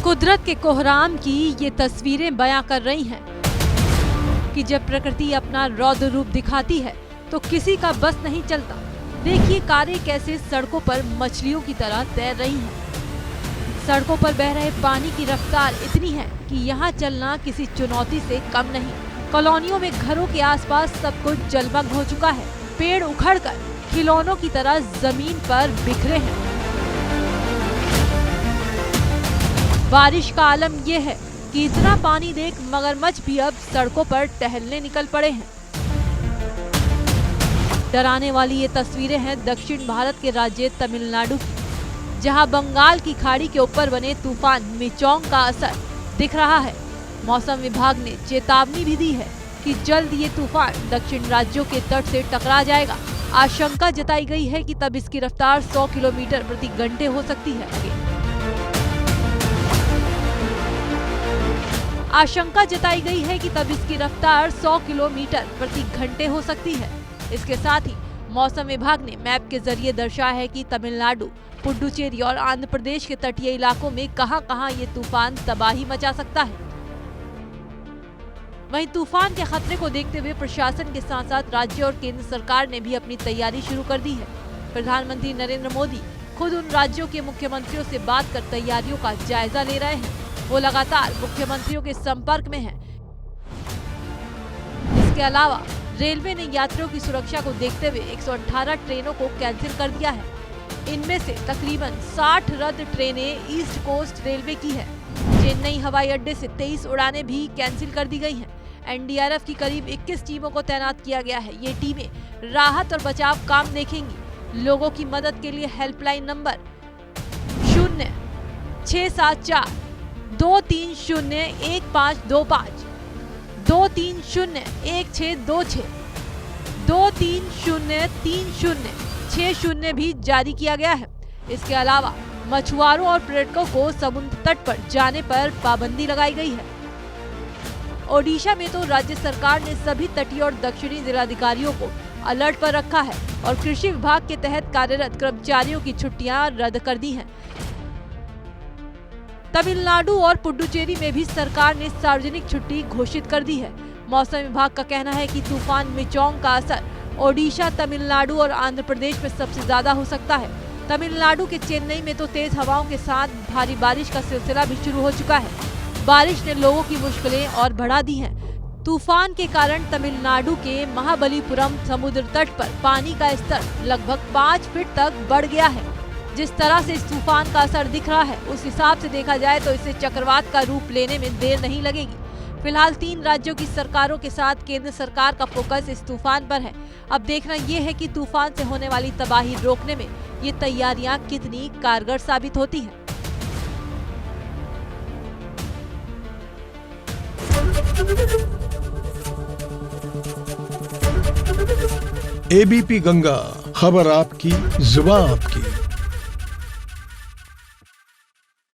कुदरत के कोहराम की ये तस्वीरें बयां कर रही हैं कि जब प्रकृति अपना रौद्र रूप दिखाती है तो किसी का बस नहीं चलता। देखिए कारें कैसे सड़कों पर मछलियों की तरह तैर रही हैं। सड़कों पर बह रहे पानी की रफ्तार इतनी है कि यहाँ चलना किसी चुनौती से कम नहीं। कॉलोनियों में घरों के आसपास सब कुछ जलमग्न हो चुका है। पेड़ उखड़कर खिलौनों की तरह जमीन पर बिखरे हैं। बारिश का आलम यह है कि इतना पानी देख मगरमच्छ भी अब सड़कों पर टहलने निकल पड़े हैं। डराने वाली ये तस्वीरें हैं दक्षिण भारत के राज्य तमिलनाडु की, जहां बंगाल की खाड़ी के ऊपर बने तूफान मिचोंग का असर दिख रहा है। मौसम विभाग ने चेतावनी भी दी है कि जल्द ये तूफान दक्षिण राज्यों के तट से टकरा जाएगा। आशंका जताई गई है कि तब इसकी रफ्तार 100 किलोमीटर प्रति घंटे हो सकती है। आशंका जताई गई है कि तब इसकी रफ्तार 100 किलोमीटर प्रति घंटे हो सकती है। इसके साथ ही मौसम विभाग ने मैप के जरिए दर्शाया है कि तमिलनाडु, पुडुचेरी और आंध्र प्रदेश के तटीय इलाकों में कहां-कहां ये तूफान तबाही मचा सकता है। वहीं तूफान के खतरे को देखते हुए प्रशासन के साथ साथ राज्य और केंद्र सरकार ने भी अपनी तैयारी शुरू कर दी है। प्रधानमंत्री नरेंद्र मोदी खुद उन राज्यों के मुख्यमंत्रियों से बात कर तैयारियों का जायजा ले रहे हैं। वो लगातार मुख्यमंत्रियों के संपर्क में हैं। इसके अलावा रेलवे ने यात्रियों की सुरक्षा को देखते हुए 118 ट्रेनों को कैंसिल कर दिया है। इनमें से तकरीबन 60 रद्द ट्रेनें ईस्ट कोस्ट रेलवे की है। चेन्नई हवाई अड्डे से 23 उड़ानें भी कैंसिल कर दी गई हैं। एनडीआरएफ की करीब 21 टीमों को तैनात किया गया है। ये टीमें राहत और बचाव काम देखेंगी। लोगों की मदद के लिए हेल्पलाइन नंबर 0674 2301525, 2301626, 2303060 भी जारी किया गया है। इसके अलावा मछुआरों और पर्यटकों को समुद्र तट पर जाने पर पाबंदी लगाई गई है। ओडिशा में तो राज्य सरकार ने सभी तटीय और दक्षिणी जिलाधिकारियों को अलर्ट पर रखा है और कृषि विभाग के तहत कार्यरत कर्मचारियों की छुट्टियां रद्द कर दी हैं। तमिलनाडु और पुडुचेरी में भी सरकार ने सार्वजनिक छुट्टी घोषित कर दी है। मौसम विभाग का कहना है कि तूफान मिचोंग का असर ओडिशा, तमिलनाडु और आंध्र प्रदेश में सबसे ज्यादा हो सकता है। तमिलनाडु के चेन्नई में तो तेज हवाओं के साथ भारी बारिश का सिलसिला भी शुरू हो चुका है। बारिश ने लोगों की मुश्किलें और बढ़ा दी हैं। तूफान के कारण तमिलनाडु के महाबलीपुरम समुद्र तट पर पानी का स्तर लगभग 5 फीट तक बढ़ गया है। जिस तरह से इस तूफान का असर दिख रहा है, उस हिसाब से देखा जाए तो इसे चक्रवात का रूप लेने में देर नहीं लगेगी। फिलहाल 3 राज्यों की सरकारों के साथ केंद्र सरकार का फोकस इस तूफान पर है। अब देखना ये है कि तूफान से होने वाली तबाही रोकने में ये तैयारियां कितनी कारगर साबित होती हैं। एबीपी गंगा, खबर आपकी, जुबान आपकी।